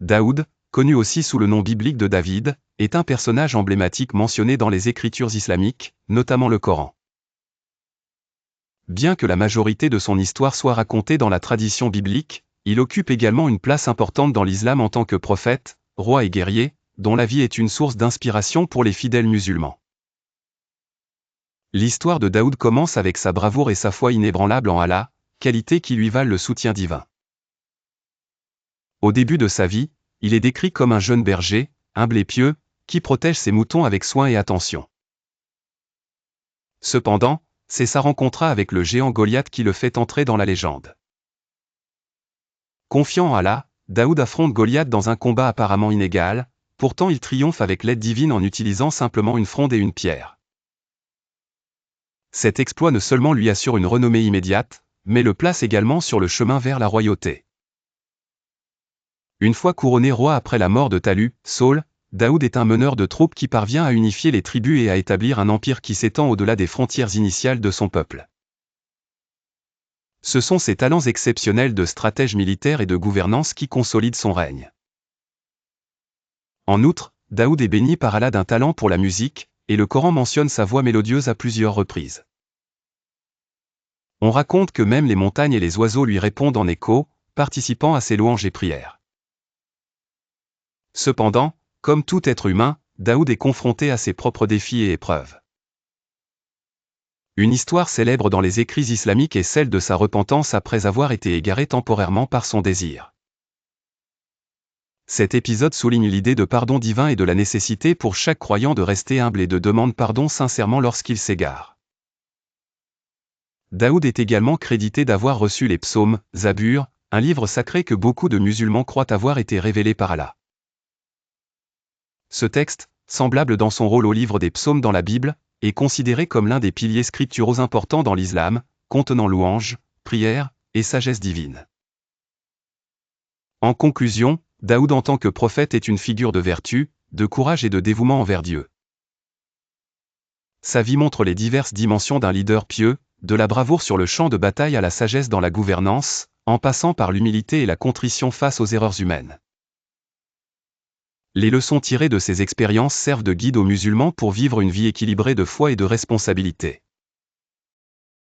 Daoud, connu aussi sous le nom biblique de David, est un personnage emblématique mentionné dans les écritures islamiques, notamment le Coran. Bien que la majorité de son histoire soit racontée dans la tradition biblique, il occupe également une place importante dans l'islam en tant que prophète, roi et guerrier, dont la vie est une source d'inspiration pour les fidèles musulmans. L'histoire de Daoud commence avec sa bravoure et sa foi inébranlable en Allah, qualités qui lui valent le soutien divin. Au début de sa vie, il est décrit comme un jeune berger, humble et pieux, qui protège ses moutons avec soin et attention. Cependant, c'est sa rencontre avec le géant Goliath qui le fait entrer dans la légende. Confiant en Allah, Daoud affronte Goliath dans un combat apparemment inégal, pourtant il triomphe avec l'aide divine en utilisant simplement une fronde et une pierre. Cet exploit ne seulement lui assure une renommée immédiate, mais le place également sur le chemin vers la royauté. Une fois couronné roi après la mort de Talut, Saul, Daoud est un meneur de troupes qui parvient à unifier les tribus et à établir un empire qui s'étend au-delà des frontières initiales de son peuple. Ce sont ses talents exceptionnels de stratège militaire et de gouvernance qui consolident son règne. En outre, Daoud est béni par Allah d'un talent pour la musique, et le Coran mentionne sa voix mélodieuse à plusieurs reprises. On raconte que même les montagnes et les oiseaux lui répondent en écho, participant à ses louanges et prières. Cependant, comme tout être humain, Daoud est confronté à ses propres défis et épreuves. Une histoire célèbre dans les écrits islamiques est celle de sa repentance après avoir été égaré temporairement par son désir. Cet épisode souligne l'idée de pardon divin et de la nécessité pour chaque croyant de rester humble et de demander pardon sincèrement lorsqu'il s'égare. Daoud est également crédité d'avoir reçu les psaumes, Zabur, un livre sacré que beaucoup de musulmans croient avoir été révélé par Allah. Ce texte, semblable dans son rôle au livre des psaumes dans la Bible, est considéré comme l'un des piliers scripturaux importants dans l'islam, contenant louanges, prières et sagesse divine. En conclusion, Daoud en tant que prophète est une figure de vertu, de courage et de dévouement envers Dieu. Sa vie montre les diverses dimensions d'un leader pieux, de la bravoure sur le champ de bataille à la sagesse dans la gouvernance, en passant par l'humilité et la contrition face aux erreurs humaines. Les leçons tirées de ces expériences servent de guide aux musulmans pour vivre une vie équilibrée de foi et de responsabilité.